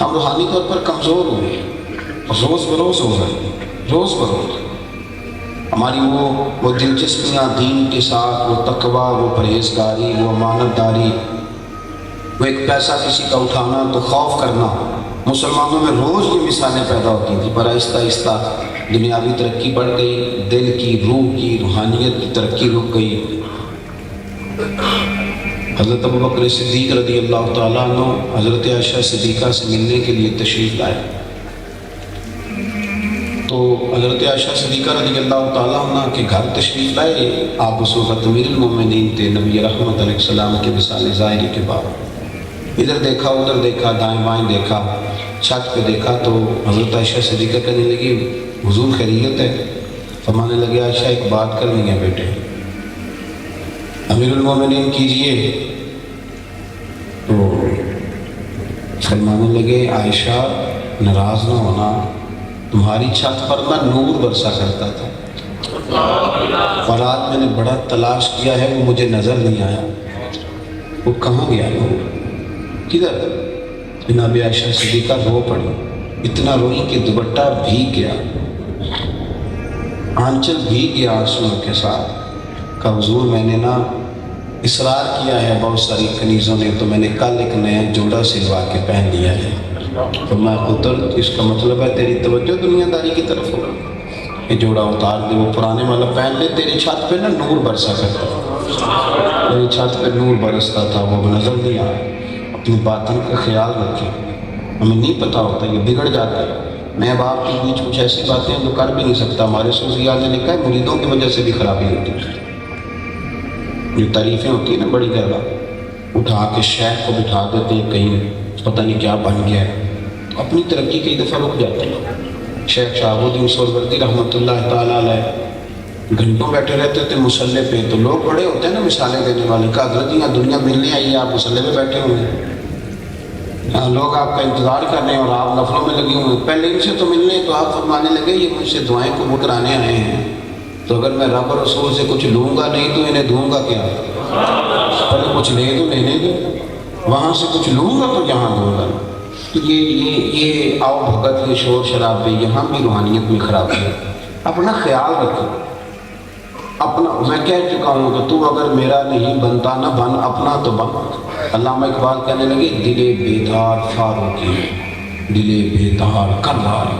ہم روحانی طور پر کمزور ہوئے، روز بروز ہو رہے، روز بروز ہماری وہ دلچسپیاں دین کے ساتھ، وہ تقویٰ، وہ پرہیزگاری، وہ امانت داری، وہ ایک پیسہ کسی کا اٹھانا تو خوف کرنا، مسلمانوں میں روز یہ مثالیں پیدا ہوتی تھیں، پر آہستہ آہستہ دنیاوی ترقی بڑھ گئی، دل کی، روح کی، روحانیت کی ترقی رک گئی۔ حضرت ابوبکر صدیق رضی اللہ تعالیٰ عنہ حضرت عائشہ صدیقہ سے ملنے کے لیے تشریف لائے، تو حضرت عائشہ صدیقہ رضی اللہ تعالیٰ عنہ کے گھر تشریف لائے۔ آپ اس وقت امیر المومنین تھے، نبی رحمت علیہ السلام کے وصال ظاہری کے بعد۔ ادھر دیکھا، ادھر دیکھا، دائیں بائیں دیکھا، چھت پہ دیکھا تو حضرت عائشہ صدیقہ کہنے لگی حضور خیریت ہے؟ فرمانے لگے عائشہ ایک بات کرنی ہے بیٹے۔ امیر المومنین کیجئے۔ تو فرمانے لگے عائشہ ناراض نہ ہونا، تمہاری چھت پر میں نور برسا کرتا تھا، اور آج میں نے بڑا تلاش کیا ہے، وہ مجھے نظر نہیں آیا، وہ کہاں گیا نور؟ کدھر؟ جناب عائشہ صدیقہ رو پڑی، اتنا روئی کہ دوپٹہ بھیگ گیا، آنچل بھیگ گیا آنسوؤں کے ساتھ۔ کہا حضور میں نے نا اصرار کیا ہے بہت ساری کنیزوں نے، تو میں نے کل ایک نیا جوڑا سلوا کے پہن لیا ہے۔ تو میں پتر اس کا مطلب ہے تیری توجہ دنیا داری کی طرف ہو، یہ جوڑا اتار دے، وہ پرانے والا پہن لے، تیری چھت پہ نا نور برسا کرتا تھا، تیری چھت پہ نور برستا تھا، وہ نظر نہیں آیا۔ اپنی باطن کا خیال رکھیں، ہمیں نہیں پتہ ہوتا، یہ بگڑ جاتا ہے۔ میں اب آپ کے بیچ کچھ ایسی باتیں جو کر بھی نہیں سکتا، ہمارے صوفیاء نے لکھا ہے مریدوں کی وجہ سے بھی خرابی ہوتی ہے۔ جو تعریفیں ہوتی ہیں نا بڑی زیادہ، اٹھا کے شیخ کو بٹھا دیتے ہیں کہیں پتہ نہیں کیا بن گیا ہے، اپنی ترقی کئی دفعہ رک جاتے ہیں۔ شیخ شہاب الدین سہروردی رحمۃ اللہ تعالیٰ علیہ گھنٹوں بیٹھے رہتے تھے مسلح پہ، تو لوگ بڑے ہوتے ہیں نا مثالیں دینے والے، کہ حضرت یہاں دنیا ملنے آئی ہے، آپ مسلح پہ بیٹھے ہوئے ہیں، لوگ آپ کا انتظار کر رہے ہیں اور آپ نفلوں میں لگے ہوئے ہیں، پہلے ان سے تو ملنے، تو آپ فرمانے لگے یہ مجھ سے دعائیں قبول کرانے آئے ہیں، تو اگر میں رب اور رسول سے کچھ لوں گا نہیں تو انہیں دوں گا کیا؟ پہلے کچھ لے تو لینے دو، وہاں سے کچھ لوں گا تو یہاں دوں گا۔ یہ آؤ بھگت، یہ شور شراب پہ یہاں بھی روحانیت میں خرابی ہے۔ اپنا خیال رکھو، اپنا، میں کہہ چکا ہوں کہ تو اگر میرا نہیں بنتا نہ بن، اپنا تو بن۔ علامہ اقبال کہنے لگے دل بیدار فاروقی، دل بیدار کراری،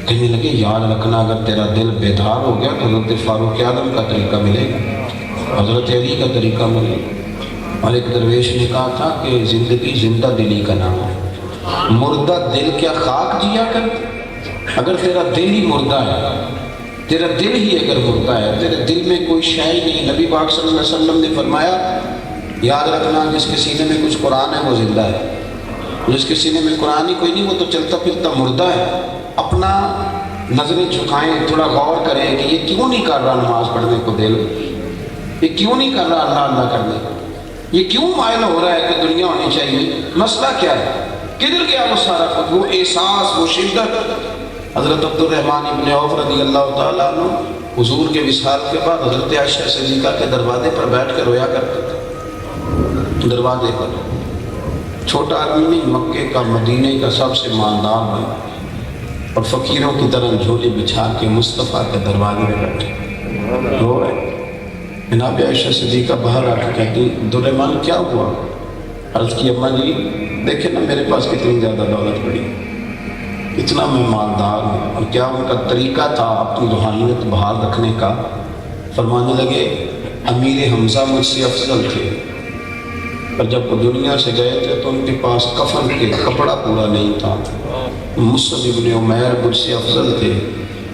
کہنے لگے یاد رکھنا اگر تیرا دل بیدار ہو گیا تو حضرت فاروق اعظم کا طریقہ ملے گا، حضرت علی کا طریقہ ملے گا۔ اور ایک درویش نے کہا تھا کہ زندگی زندہ دلی کا نام ہے، مردہ دل کیا خاک جیا کر؟ اگر تیرا دل ہی مردہ ہے، تیرا دل ہی اگر مردہ ہے، تیرے دل میں کوئی شے ہی نہیں، نبی پاک صلی اللہ علیہ وسلم نے فرمایا یاد رکھنا جس کے سینے میں کچھ قرآن ہے وہ زندہ ہے، جس کے سینے میں قرآن ہی کوئی نہیں وہ تو چلتا پھرتا مردہ ہے۔ اپنا نظریں جھکائیں، تھوڑا غور کریں کہ یہ کیوں نہیں کر رہا نماز پڑھنے کو دل، یہ کیوں نہیں کر رہا اللہ اللہ کرنے کو، یہ کیوں مائل ہو رہا ہے کہ دنیا ہونی چاہیے، مسئلہ کیا ہے، کدھر گیا وہ سارا خود، وہ احساس، وہ شدت۔ حضرت عبد الرحمن ابن عوف رضی اللہ تعالیٰ عنہ حضور کے وصال کے بعد حضرت عائشہ صدیقہ کے دروازے پر بیٹھ کر رویا کرتے تھے، دروازے پر، چھوٹا آدمی نہیں، مکے کا مدینے کا سب سے مالدار بنا، اور فقیروں کی طرح جھولی بچھا کے مصطفیٰ کے دروازے میں بیٹھے رو رہے۔ جناب عائشہ صدیقہ باہر آ کے کہتی عبدالرحمن کیا ہوا؟ عرض کی اماں جی دیکھیں نا میرے پاس کتنی زیادہ دولت پڑی، اتنا میں مالدار ہوں، اور کیا ان کا طریقہ تھا اپنی روحانیت بحال رکھنے کا؟ فرمانے لگے امیر حمزہ مجھ سے افضل تھے، اور جب وہ دنیا سے گئے تھے تو ان کے پاس کفن کے کپڑا پورا نہیں تھا، مصعب ابن عمیر مجھ سے افضل تھے،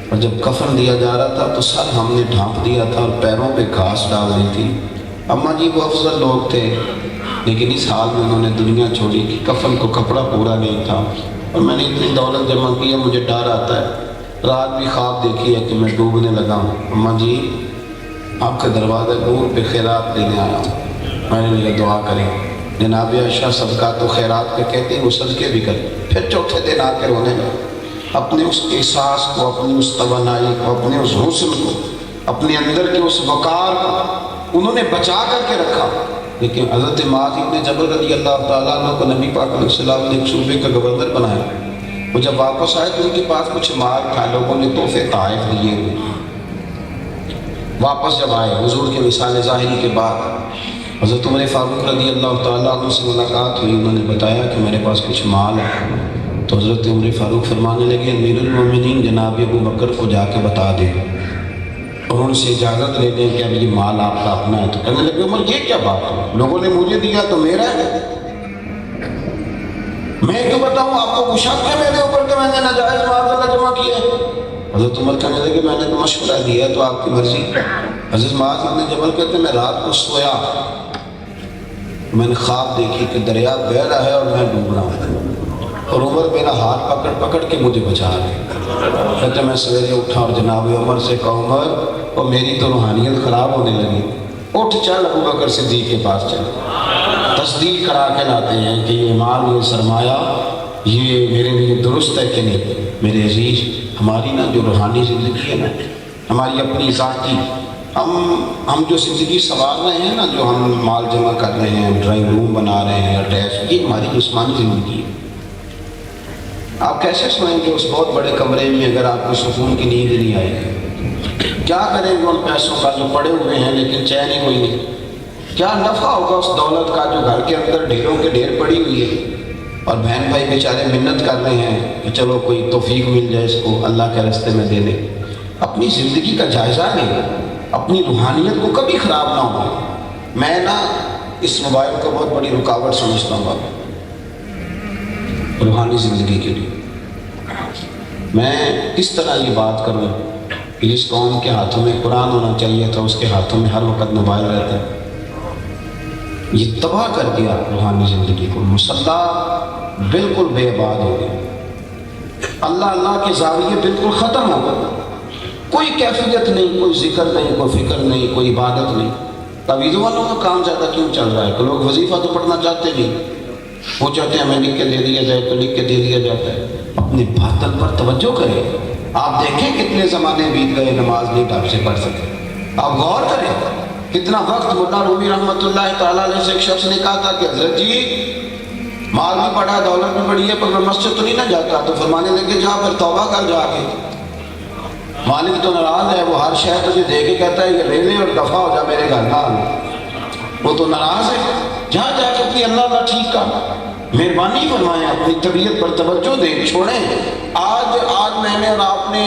اور جب کفن دیا جا رہا تھا تو سر ہم نے ڈھانپ دیا تھا اور پیروں پہ گھاس ڈال دی تھی۔ اماں جی وہ افضل لوگ تھے، لیکن اس حال میں انہوں نے دنیا چھوڑی کہ کفن کو کپڑا پورا نہیں تھا، اور میں نے اتنی دولت جمع کی ہے مجھے ڈر آتا ہے، رات بھی خواب دیکھی ہے کہ میں ڈوبنے لگا ہوں، اماں جی آپ کے دروازے نور پہ خیرات لینے آیا ہوں، میں نے لیا دعا کریں۔ جناب عائشہ صدقات و خیرات پہ کہتے ہیں وہ صدقے بھی کریں، پھر چوتھے دن آ کے رونے لگے، اپنے اس احساس کو، اپنی اس توانائی کو، اپنے اس حسن کو، اپنے اندر کے اس وقار کو انہوں نے بچا کر کے رکھا۔ لیکن حضرت معاذ ابن جبل رضی اللہ تعالیٰ عنہ کو نبی پاک علیہ السلام نے ایک صوبے کا گورنر بنایا. وہ جب واپس آئے تو ان کے پاس کچھ مال تھا, لوگوں نے تحفے طائف دیے ہوئے. واپس جب آئے حضور کے وصال ظاہری کے بعد حضرت عمر فاروق رضی اللہ تعالیٰ عنہ سے ملاقات ہوئی. انہوں نے بتایا کہ میرے پاس کچھ مال ہے. تو حضرت عمر فاروق فرمانے لگے امیر المومنین جناب ابو بکر کو جا کے بتا دیں اور ان سے اجازت لے دیں کہ اب یہ مال آپ کا اپنا ہے. تو کہنے لگے عمر یہ کیا بات ہے, لوگوں نے مجھے دیا تو میرا ہے, میں کیوں بتاؤں آپ کو شک ہے میرے اوپر کہ میں نے ناجائز مال اللہ جمع کیا ہے. حضرت عمر کہنے لگے میں نے تو مشورہ دیا ہے تو آپ کی مرضی. حضرت معاذ ابن جبل کہتے ہیں میں رات کو سویا, میں نے خواب دیکھی کہ دریا بہہ رہا ہے اور میں ڈوب رہا ہوں اور عمر میرا ہاتھ پکڑ پکڑ کے مجھے بچا رہے. کہتے میں سویرے اٹھا اور جناب عمر سے کہا عمر اور میری تو روحانیت خراب ہونے لگی, اٹھ چل ابو بکر صدیق کے پاس چل, تصدیق کرا کے لاتے ہیں کہ یہ مال یہ سرمایہ یہ میرے لیے درست ہے کہ نہیں. میرے عزیز ہماری نا جو روحانی زندگی ہے نا, ہماری اپنی ذاتی ہم جو زندگی سنوار رہے ہیں نا, جو ہم مال جمع کر رہے ہیں, ڈرائنگ روم بنا رہے ہیں, اٹیچ, یہ ہماری جسمانی زندگی ہے. آپ کیسے سوئیں گے اس بہت بڑے کمرے میں اگر آپ کو سکون کی نیند نہیں آئے گی؟ کیا کریں گے ان پیسوں کا جو پڑے ہوئے ہیں لیکن چین ہی کوئی نہیں؟ کیا نفع ہوگا اس دولت کا جو گھر کے اندر ڈھیروں کے ڈھیر پڑی ہوئی ہے اور بہن بھائی بیچارے منت کر رہے ہیں کہ چلو کوئی توفیق مل جائے اس کو اللہ کے راستے میں دے دیں. اپنی زندگی کا جائزہ لیں, اپنی روحانیت کو کبھی خراب نہ ہو. میں نا اس موبائل کو بہت بڑی رکاوٹ سمجھتا ہوں روحانی زندگی کے لیے. میں کس طرح یہ بات کروں کہ جس قوم کے ہاتھوں میں قرآن ہونا چاہیے تھا اس کے ہاتھوں میں ہر وقت موبائل رہتا ہے. یہ تباہ کر دیا روحانی زندگی کو. مسلح بالکل بے آباد ہو گیا, اللہ کے زاویے بالکل ختم ہو گئے. کوئی کیفیت نہیں, کوئی ذکر نہیں, کوئی فکر نہیں, کوئی عبادت نہیں. تعویذوں والوں کا کام زیادہ کیوں چل رہا ہے کہ لوگ وظیفہ تو پڑھنا چاہتے نہیں, وہ چاہتے ہیں ہمیں لکھ کے دے دیا جائے تو لکھ کے دے دیا جاتا ہے. اپنے باطن پر توجہ کریں. آپ دیکھیں کتنے زمانے بیت گئے نماز نہیں ڈھنگ سے پڑھ سکے. آپ غور کریں کتنا وقت. ملا رومی رحمۃ اللہ تعالیٰ علیہ سے ایک شخص نے کہا تھا کہ حضرت جی مال بھی پڑا دولت بھی بڑی ہے پر میں مسجد تو نہیں نہ جاتا. تو فرمانے لگے جا پھر توبہ کر جا کے. مالک تو ناراض ہے, وہ ہر شے تجھے دے کے کہتا ہے کہ لے لے اور دفع ہو جا میرے گھر نہ. وہ تو ناراض ہے, جا جا کے اپنی اللہ ٹھیک کر. مہربانی فرمائیں اپنی طبیعت پر توجہ دیں, چھوڑیں. آج میں نے اور آپ نے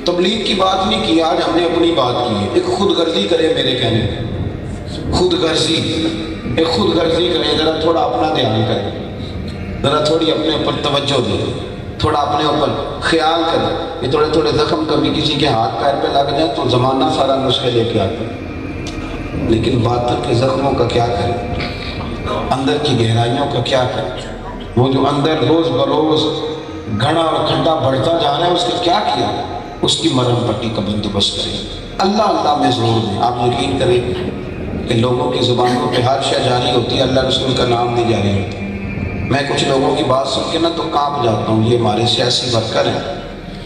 تبلیغ کی بات نہیں کی, آج ہم نے اپنی بات کی ہے. ایک خود غرضی کرے میرے کہنے میں, خود غرضی, ایک خود غرضی کریں. ذرا تھوڑا اپنا دھیان کریں, ذرا تھوڑی اپنے اوپر توجہ دیں, تھوڑا اپنے اوپر خیال کریں. یہ تھوڑے تھوڑے زخم کبھی کسی کے ہاتھ پیر پہ لگ جائیں تو زمانہ سارا نسخے لے کے آتا ہے, لیکن باطن کے زخموں کا کیا کریں, اندر کی گہرائیوں کا کیا کریں. وہ جو اندر روز بروز گھڑا اور کھڈا بڑھتا جا رہا ہے اس کا کیا کیا, اس کی مرہم پٹی کا بندوبست کریں. اللہ میں زور دیں. آپ یقین کریں کہ لوگوں کی زبانوں پہ ہر شے جاری ہوتی ہے, اللہ رسول کا نام نہیں جاری ہوتا. میں کچھ لوگوں کی بات سن کے نا تو کانپ جاتا ہوں. یہ ہمارے سیاسی ورکر ہیں,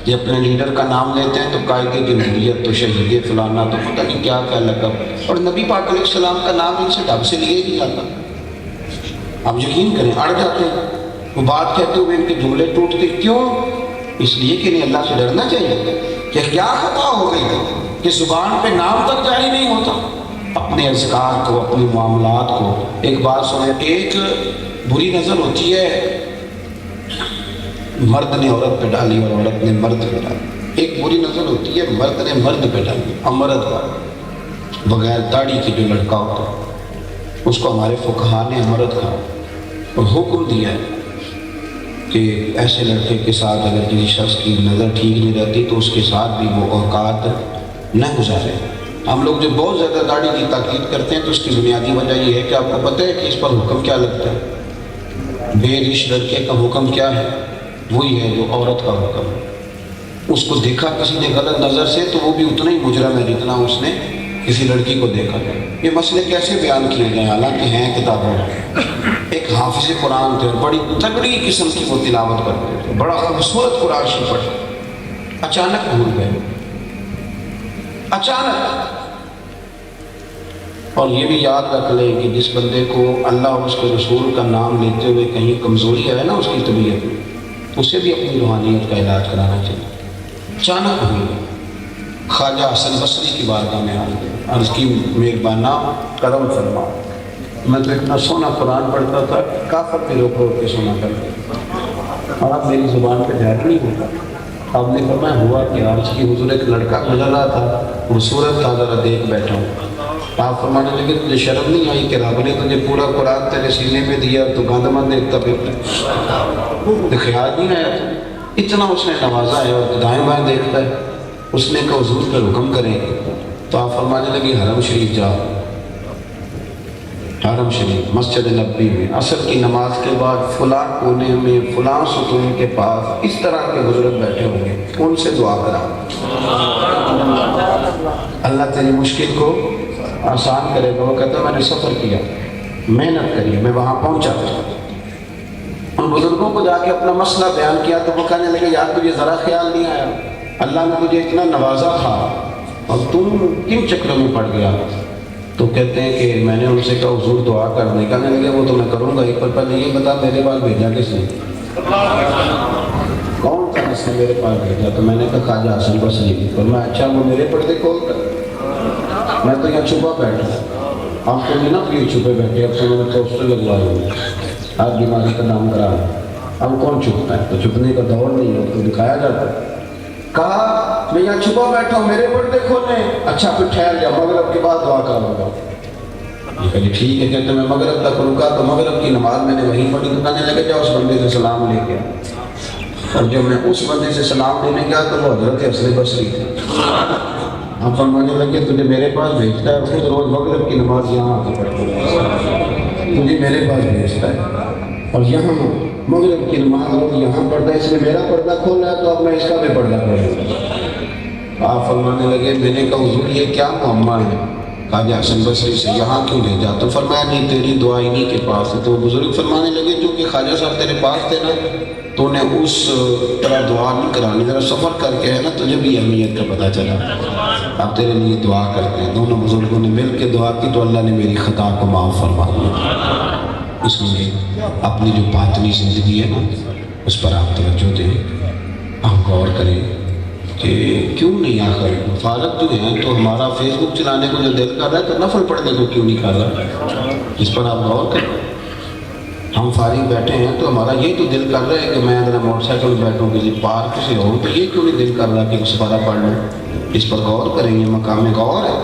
یہ اپنے لیڈر کا نام لیتے ہیں تو قائد جمہوریت تو شہید فلانا تو پتہ نہیں کیا کیا لقب, اور نبی پاک علیہ السلام کا نام ان سے ڈھنگ سے لیے نہیں جاتا. آپ یقین کریں اڑ جاتے ہیں. وہ بات کہتے ہوئے ان کے جملے ٹوٹتے. کیوں؟ اس لیے کہ انہیں اللہ سے ڈرنا چاہیے. کہ کیا خطا ہو گئی کہ زبان پہ نام تک جاری نہیں ہوتا. اپنے اذکار کو, اپنے معاملات کو. ایک بات سنیں, ایک بری نظر ہوتی ہے مرد نے عورت پہ ڈالی اور عورت نے مرد پہ ڈالی. ایک بری نظر ہوتی ہے مرد نے مرد پہ ڈالی. امرد کا بغیر داڑھی کے جو لڑکا ہوتا ہے اس کو ہمارے فقہا نے امرد کہا اور حکم دیا ہے کہ ایسے لڑکے کے ساتھ اگر کسی شخص کی نظر ٹھیک نہیں رہتی تو اس کے ساتھ بھی وہ اوقات نہ گزارے. ہم لوگ جو بہت زیادہ داڑھی کی تاکید کرتے ہیں تو اس کی بنیادی وجہ یہ ہے کہ آپ کو پتہ ہے کہ اس پر حکم کیا لگتا ہے. بے رش لڑکے کا حکم کیا ہے؟ وہی ہے جو عورت کا حکم ہے. اس کو دیکھا کسی نے غلط نظر سے تو وہ بھی اتنا ہی مجرم ہے جتنا اس نے کسی لڑکی کو دیکھا. یہ مسئلے کیسے بیان کیے گئے ہیں؟ حالانکہ ہیں کتابوں میں. ایک حافظ قرآن تھے, بڑی تگڑی قسم کی وہ تلاوت کرتے تھے, بڑا خوبصورت قرآن شریف پڑھتے. اچانک بھول گئے. اچانک اور یہ بھی یاد رکھ لیں کہ جس بندے کو اللہ اور اس کے رسول کا نام لیتے ہوئے کہیں کمزوری ہے نا اس کی طبیعت میں، اسے بھی اپنی روحانیت کا علاج کرانا چاہیے۔ اچانک ہوئی خواجہ حسن بصری کی بارگاہ میں عرض کی مہربانہ کرم فرما، میں تو اتنا سونا قرآن پڑھتا تھا، کافر پہ روک روک کے سونا کرتا، اور اب میری زبان پہ جھاگ نہیں ہوتا۔ آپ نے فرمایا ہوا کہ عرض کی حضور ایک لڑکا گزر رہا تھا، خوبصورت تھا، ذرا دیکھ بیٹھا ہوں۔ آپ فرمانے لگے تجھے شرم نہیں آئی کہ رب نے تجھے پورا قرآن تیرے سینے میں دیا تو گند مند دیکھتا پھرتا؟ خیال نہیں آیا تھا اتنا اس نے نوازا ہے، اور دائیں بائیں دیکھتا ہے۔ اس نے کہا حضور پہ حکم کریں، تو آپ فرمانے لگے حرم شریف جاؤ، حرم شریف مسجد نبوی میں عصر کی نماز کے بعد فلاں کونے میں فلاں ستون کے پاس اس طرح کے بزرگ بیٹھے ہوں گے، ان سے دعا کرا، اللہ تیری مشکل کو آسان کرے گا۔ وہ کہتا میں نے سفر کیا، محنت کری، میں وہاں پہنچا، ان بزرگوں کو جا کے اپنا مسئلہ بیان کیا تو وہ کہنے لگے یار تجھے ذرا خیال نہیں آیا، اللہ نے تجھے اتنا نوازا تھا اور تم کن چکروں میں پڑ گیا؟ تو کہتے ہیں کہ میں نے ان سے کہا حضور دعا کرنے، کہنے لگے وہ تو میں کروں گا، ایک پر پہلے یہ بتا میرے پاس بھیجا کس نے؟ کون تھا جس نے میرے پاس بھیجا؟ تو میں نے کہا خواجہ حسن بصری۔ فرمایا اچھا وہ میرے پردے کھول کر، میں تو یہاں چھپا بیٹھا، آپ تو نہیں نا کیوں چھپے بیٹھے، اب سے میں نے پوسٹر لگوائے ہوئے، آج بیماری کا نام کرا ہے، اب کون چھپتا ہے؟ تو چھپنے کا دور نہیں ہے، تو دکھایا جاتا ہے۔ کہا میں یہاں چھپا بیٹھا ہوں، میرے پردے کھولیں۔ اچھا پھر ٹھہر جا، مغرب کے بعد دعا کروں گا۔ یہ کہا جی ٹھیک ہے، کہتے میں مغرب تک رکا تو مغرب کی نماز میں نے وہیں پڑھی، تو کہنے لگے جاؤ اس بندے سے سلام لے کے۔ اور جب میں اس بندے سے سلام لینے گیا تو وہ حضرت حسن بصری تھے۔ آپ فرمانے لگے تجھے میرے پاس بھیجتا ہے، خود روز مغرب کی نماز یہاں آ کے پڑھتا ہے، تجھے میرے پاس بھیجتا ہے، اور یہاں مغرب کی نماز روز یہاں پڑھتا ہے، اس نے میرا پردہ کھولا ہے تو اب میں اس کا بھی پردہ کھولوں گا۔ آپ فرمانے لگے میں نے کہا حضور یہ کیا معمہ ہے خواجہ حسن بصری سے یہاں کیوں بھیجا؟ تو فرمایا نہیں تیری دعا انہیں کے پاس ہے۔ تو بزرگ فرمانے لگے جو کہ خواجہ صاحب تیرے پاس تھے نا تو انہیں اس طرح دعا نہیں کرانی، ذرا سفر کر کے ہے نا تجھے بھی اہمیت کا پتہ چلا، اب تیرے لیے دعا کرتے ہیں۔ دونوں بزرگوں نے مل کے دعا کی تو اللہ نے میری خطا کو معاف فرما دیا۔ اس لیے اپنی جو باطنی زندگی ہے نا اس پر آپ توجہ دیں، آپ غور کریں کہ کیوں نہیں آخر فارغ جو ہیں تو ہمارا فیس بک چلانے کو جو دل کر رہا ہے تو نفل پڑھنے کو کیوں نہیں کر رہا؟ اس پر آپ غور کریں۔ ہم فارغ بیٹھے ہیں تو ہمارا یہ تو دل کر رہا ہے کہ میں ذرا موٹر سائیکل بیٹھوں کسی پارک سے ہوں، تو یہ کیوں نہیں دل کر رہا کہ سپارہ پڑھ لوں؟ اس پر غور کریں، یہ مقام غور ہے،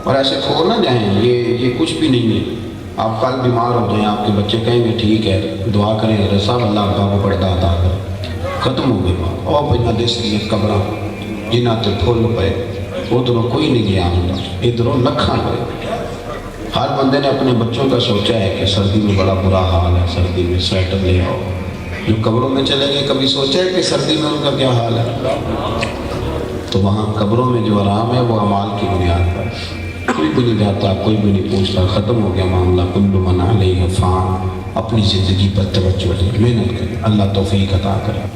اور ایسے کھو نہ جائیں، یہ کچھ بھی نہیں ہے۔ آپ کل بیمار ہو جائیں، آپ کے بچے کہیں گے ٹھیک ہے دعا کریں حضرت صاحب اللہ ابا کو پڑھتا عطا کرے، ختم ہو گئی بات۔ اور پہنا دیس لیت قبرہ جنہ تے پھول پے، ادھروں کوئی نہیں گیا ہوتا، ادھروں لکھاں پے۔ ہر بندے نے اپنے بچوں کا سوچا ہے کہ سردی میں بڑا برا حال ہے، سردی میں سویٹر لے آؤ۔ جو قبروں میں چلے گئے کبھی سوچا ہے کہ سردی میں ان کا کیا حال ہے؟ تو وہاں قبروں میں جو آرام ہے وہ اعمال کی بنیاد پر، کوئی بھی نہیں جاتا، کوئی بھی نہیں پوچھتا، ختم ہو گیا معاملہ۔ کل من علیہ فان، اپنی زندگی پر توجہ دیں، محنت کریں، اللہ توفیق عطا کرے۔